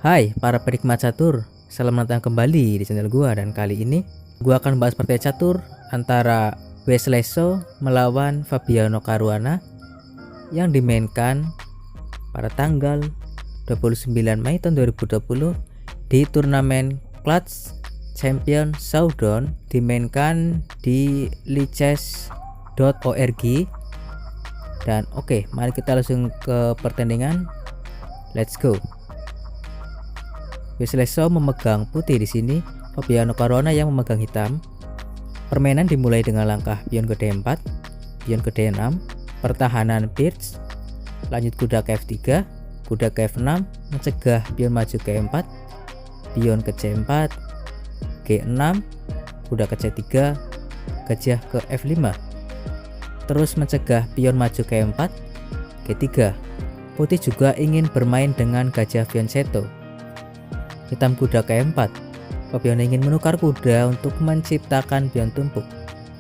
Hai para penikmat catur, selamat datang kembali di channel gua. Dan kali ini gua akan bahas partai catur antara Wesley So melawan Fabiano Caruana yang dimainkan pada tanggal 29 Mei tahun 2020 di turnamen Clutch Champion Showdown, dimainkan di lichess.org. Dan oke, mari kita langsung ke pertandingan. Let's go. Wesley So memegang putih di sini, Fabiano Caruana yang memegang hitam. Permainan dimulai dengan langkah pion ke D4, pion ke D6, pertahanan Birch, lanjut kuda ke F3, kuda ke F6, mencegah pion maju ke E4, pion ke C4, G6, kuda ke C3, gajah ke F5. Terus mencegah pion maju ke E4, G3. Putih juga ingin bermain dengan gajah fianchetto. Hitam kuda ke E4. Fabiano ingin menukar kuda untuk menciptakan pion tumpuk.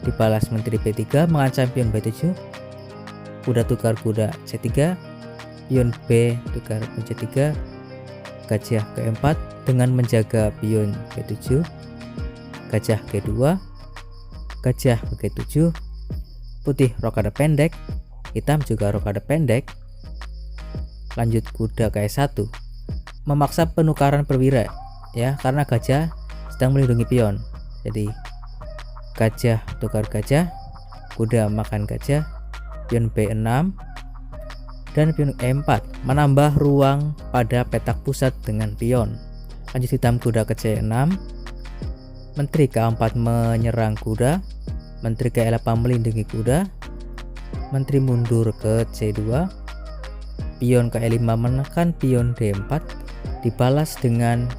Dibalas menteri B3 mengancam pion B7. Kuda tukar kuda C3. Pion B tukar pion C3. Gajah ke E4 dengan menjaga pion B7. Gajah G2. Gajah ke G7. Putih rokade pendek. Hitam juga rokade pendek. Lanjut kuda ke E1. Memaksa penukaran perwira ya, karena gajah sedang melindungi pion. Jadi gajah tukar gajah, kuda makan gajah, pion B6 dan pion E4 menambah ruang pada petak pusat dengan pion. Lanjut hitam kuda ke C6, menteri ke4 menyerang kuda, menteri ke8 melindungi kuda, menteri mundur ke C2, pion ke E5 menekan pion D4, dibalas dengan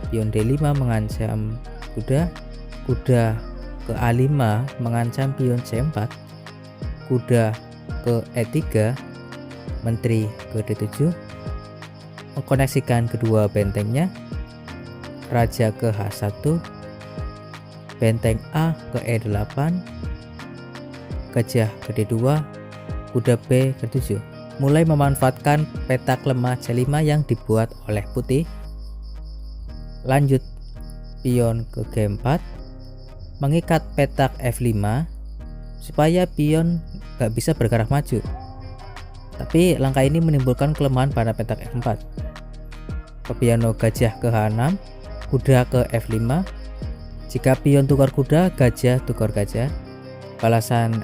pion D5 mengancam kuda, kuda ke A5 mengancam pion C4, kuda ke E3, menteri ke D7, mengkoneksikan kedua bentengnya, raja ke H1, benteng A ke E8, gajah ke D2, kuda B ke 7. Mulai memanfaatkan petak lemah C5 yang dibuat oleh putih. Lanjut pion ke G4, mengikat petak F5 supaya pion gak bisa bergerak maju. Tapi langkah ini menimbulkan kelemahan pada petak F4. Fabiano gajah ke H6, kuda ke F5. Jika pion tukar kuda, gajah tukar gajah. Balasan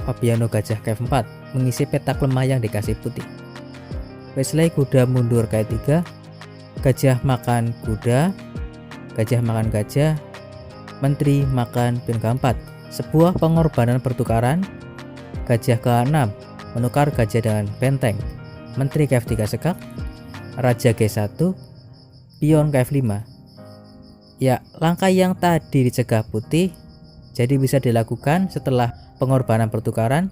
Fabiano gajah ke F4 mengisi petak lemah yang dikasih putih. Wesley kuda mundur ke E3, gajah makan kuda, gajah makan gajah, menteri makan pion ke4. Sebuah pengorbanan pertukaran. Gajah ke A6 menukar gajah dengan benteng, menteri ke F3 sekak, raja G1, pion ke F5. Ya, langkah yang tadi dicegah putih jadi bisa dilakukan setelah pengorbanan pertukaran.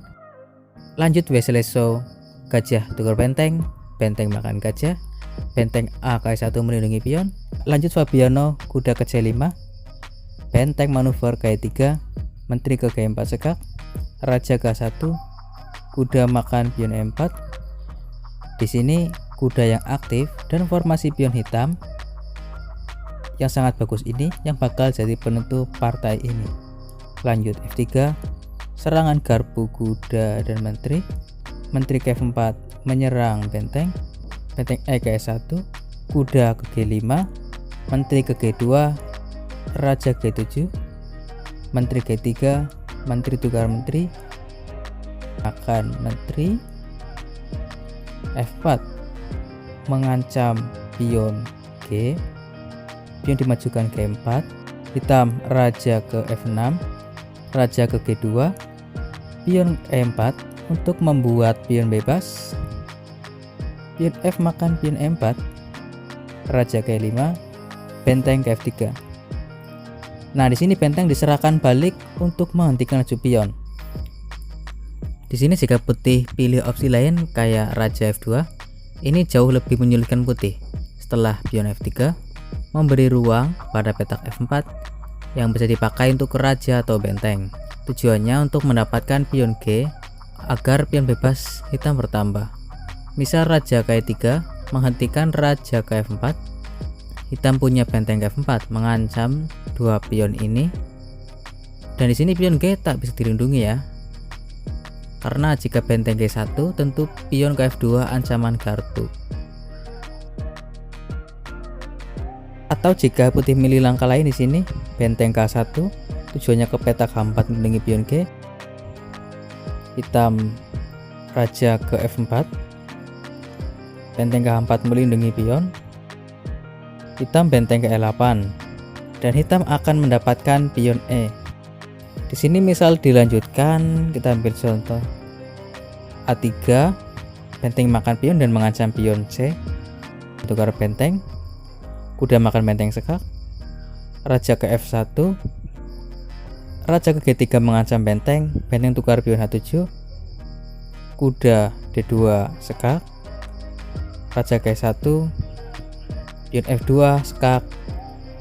Lanjut Wesley So gajah tukar benteng, benteng makan gajah, benteng A ke E1 melindungi pion. Lanjut Fabiano kuda ke C5, benteng manuver ke E3, menteri ke G4 sekak, raja ke A1, kuda makan pion E4. Di sini kuda yang aktif dan formasi pion hitam yang sangat bagus ini yang bakal jadi penentu partai ini. Lanjut F3, serangan garpu kuda dan menteri, menteri ke F4 menyerang benteng, benteng E ke E1, kuda ke G5, menteri ke G2, raja G7, menteri G3, menteri tukar menteri, akan menteri, F4 mengancam pion G, pion dimajukan ke E4, hitam raja ke F6, raja ke G2, pion E4 untuk membuat pion bebas, pion F makan pion E4, raja ke E5, benteng ke F3. Nah, di sini benteng diserahkan balik untuk menghentikan laju pion. Di sini jika putih pilih opsi lain kayak raja F2, ini jauh lebih menyulitkan putih. Setelah pion F3 memberi ruang pada petak F4 yang bisa dipakai untuk raja atau benteng. Tujuannya untuk mendapatkan pion G agar pion bebas hitam bertambah. Misal raja ke E3 menghentikan raja ke F4, hitam punya benteng F4 mengancam dua pion ini, dan di sini pion G tak bisa dilindungi ya, karena jika benteng G1 tentu pion ke F2 ancaman gardu. Atau jika putih milih langkah lain di sini, benteng K1 tujuannya ke petak H4 melindungi pion G, hitam raja ke F4, benteng K4 melindungi pion, hitam benteng ke E8, dan hitam akan mendapatkan pion E. Di sini misal dilanjutkan, kita ambil contoh A3, benteng makan pion dan mengancam pion C, tukar benteng, kuda makan benteng sekak, raja ke F1, raja ke G3 mengancam benteng, benteng tukar pion H7, kuda D2 sekak, raja ke E1, pion F2 sekak,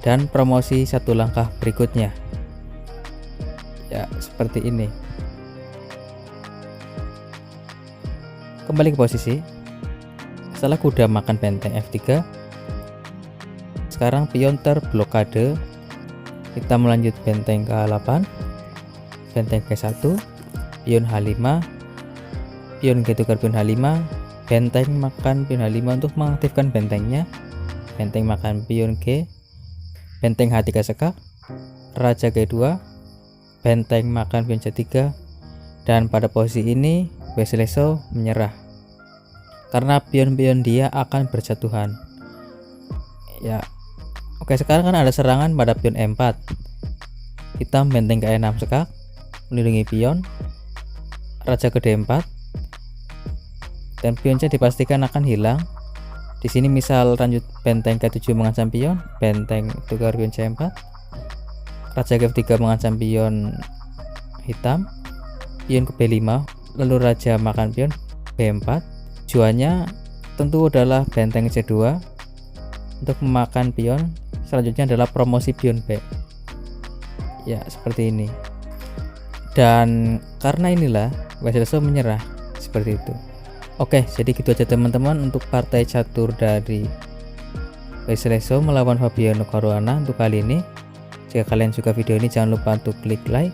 dan promosi satu langkah berikutnya. Ya, seperti ini. Kembali ke posisi. Setelah kuda makan benteng F3, sekarang pion terblokade. Kita melanjut benteng K8, benteng G1, pion H5, pion G tukar pion H5, benteng makan pion H5 untuk mengaktifkan bentengnya, benteng makan pion G, benteng H3 sekak, raja G2, benteng makan pion C3, dan pada posisi ini Wesleyso menyerah karena pion-pion dia akan berjatuhan. Ya, oke, sekarang kan ada serangan pada pion E4. Hitam benteng ke E6 sekak melindungi pion, raja ke D4, dan pion C dipastikan akan hilang. Di sini misal lanjut benteng ke7 mengancam pion, benteng tukar pion C4, raja ke F3 mengancam pion hitam, pion ke B5, lalu raja makan pion B4. Tujuannya tentu adalah benteng C2 untuk memakan pion. Selanjutnya adalah promosi pion B. Ya, seperti ini. Dan karena inilah Wesleyso menyerah seperti itu. Oke, jadi gitu aja teman-teman untuk partai catur dari Wesleyso melawan Fabiano Caruana untuk kali ini. Jika kalian suka video ini, jangan lupa untuk klik like.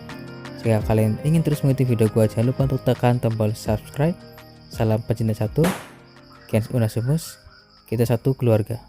Jika kalian ingin terus mengikuti video gua, jangan lupa untuk tekan tombol subscribe. Salam pecinta catur, Gens Unasumus, kita satu keluarga.